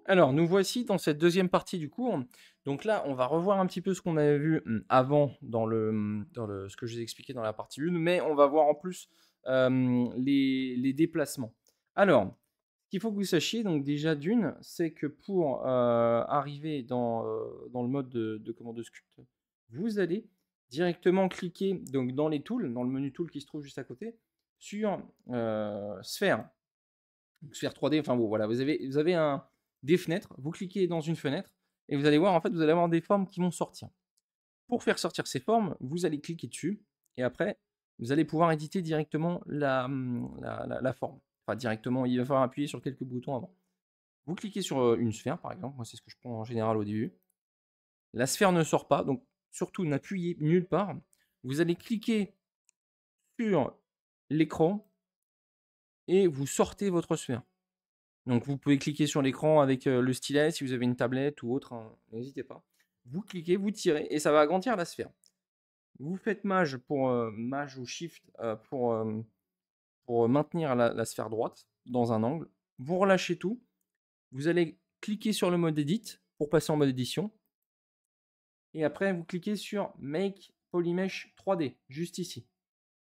Alors, nous voici dans cette deuxième partie du cours. Donc là, on va revoir un petit peu ce qu'on avait vu avant dans ce que je vous ai expliqué dans la partie 1, mais on va voir en plus les déplacements. Alors, ce qu'il faut que vous sachiez, donc déjà d'une, c'est que pour arriver dans le mode de commande de sculpt, vous allez directement cliquer donc, dans les tools, dans le menu tool qui se trouve juste à côté, sur sphère. Donc, sphère 3D, enfin bon, voilà, vous avez des fenêtres, vous cliquez dans une fenêtre et vous allez voir, en fait, vous allez avoir des formes qui vont sortir. Pour faire sortir ces formes, vous allez cliquer dessus et après, vous allez pouvoir éditer directement la forme. Enfin, directement, il va falloir appuyer sur quelques boutons avant. Vous cliquez sur une sphère, par exemple, moi c'est ce que je prends en général au début. La sphère ne sort pas, donc surtout n'appuyez nulle part. Vous allez cliquer sur l'écran et vous sortez votre sphère. Donc vous pouvez cliquer sur l'écran avec le stylet si vous avez une tablette ou autre, hein, n'hésitez pas. Vous cliquez, vous tirez et ça va agrandir la sphère. Vous faites Maj Maj ou Shift pour maintenir la sphère droite dans un angle. Vous relâchez tout. Vous allez cliquer sur le mode Edit pour passer en mode édition. Et après, vous cliquez sur Make Polymesh 3D, juste ici,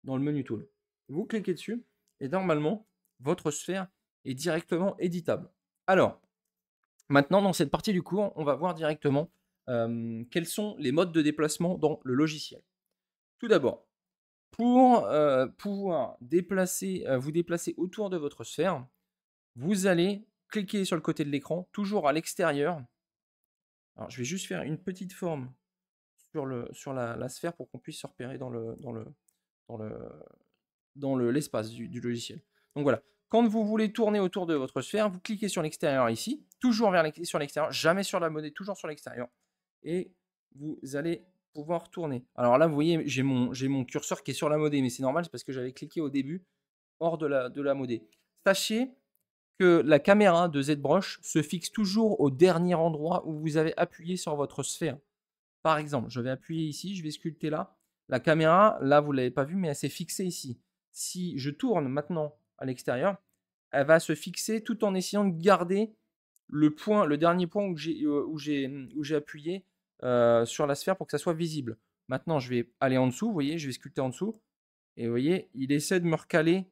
dans le menu Tool. Vous cliquez dessus et normalement, votre sphère est directement éditable. Alors, maintenant, dans cette partie du cours, on va voir directement quels sont les modes de déplacement dans le logiciel. Tout d'abord, pour pouvoir vous déplacer autour de votre sphère, vous allez cliquer sur le côté de l'écran, toujours à l'extérieur. Alors, je vais juste faire une petite forme sur la sphère pour qu'on puisse se repérer dans l'espace du logiciel. Donc voilà, quand vous voulez tourner autour de votre sphère, vous cliquez sur l'extérieur ici, toujours sur l'extérieur, jamais sur la monnaie, toujours sur l'extérieur. Et vous allez pouvoir tourner. Alors là, vous voyez, j'ai mon curseur qui est sur la modée, mais c'est normal, c'est parce que j'avais cliqué au début hors de la modée. Sachez que la caméra de ZBrush se fixe toujours au dernier endroit où vous avez appuyé sur votre sphère. Par exemple, je vais appuyer ici, je vais sculpter là. La caméra, là, vous ne l'avez pas vu, mais elle s'est fixée ici. Si je tourne maintenant à l'extérieur, elle va se fixer tout en essayant de garder le dernier point où j'ai appuyé sur la sphère pour que ça soit visible. Maintenant, je vais aller en dessous, vous voyez, je vais sculpter en dessous. Et vous voyez, il essaie de me recaler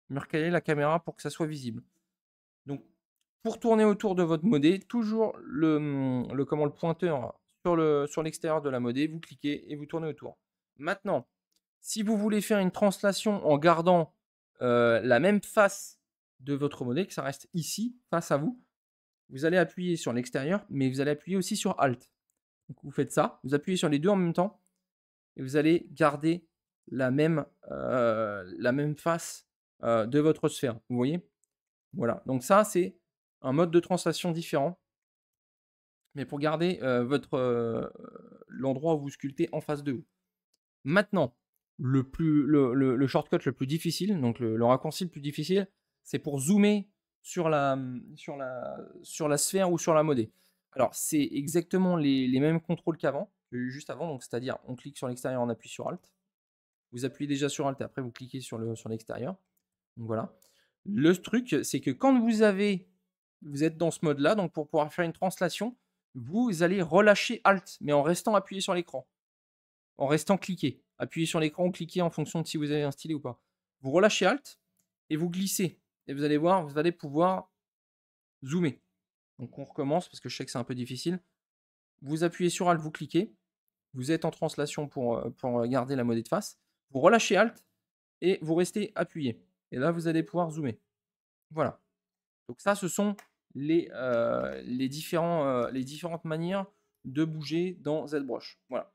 la caméra pour que ça soit visible. Donc, pour tourner autour de votre modé, toujours le pointeur sur l'extérieur de la modée, vous cliquez et vous tournez autour. Maintenant, si vous voulez faire une translation en gardant la même face de votre modé, que ça reste ici, face à vous, vous allez appuyer sur l'extérieur, mais vous allez appuyer aussi sur Alt. Donc vous faites ça, vous appuyez sur les deux en même temps, et vous allez garder la même face de votre sphère. Vous voyez? Voilà. Donc ça, c'est un mode de translation différent, mais pour garder l'endroit où vous sculptez en face de vous. Maintenant, le shortcut le plus difficile, donc le raccourci le plus difficile, c'est pour zoomer sur la sphère ou sur la modée. Alors, c'est exactement les mêmes contrôles qu'avant, juste avant, donc c'est-à-dire on clique sur l'extérieur, on appuie sur Alt. Vous appuyez déjà sur Alt et après vous cliquez sur l'extérieur. Donc voilà. Le truc, c'est que quand vous êtes dans ce mode-là, donc pour pouvoir faire une translation, vous allez relâcher Alt, mais en restant appuyé sur l'écran, en restant cliqué. Appuyez sur l'écran ou cliquez en fonction de si vous avez un stylet ou pas. Vous relâchez Alt et vous glissez. Et vous allez voir, vous allez pouvoir zoomer. Donc on recommence parce que je sais que c'est un peu difficile. Vous appuyez sur Alt, vous cliquez. Vous êtes en translation pour garder la modée de face. Vous relâchez Alt et vous restez appuyé. Et là, vous allez pouvoir zoomer. Voilà. Donc ça, ce sont les différentes manières de bouger dans ZBrush. Voilà.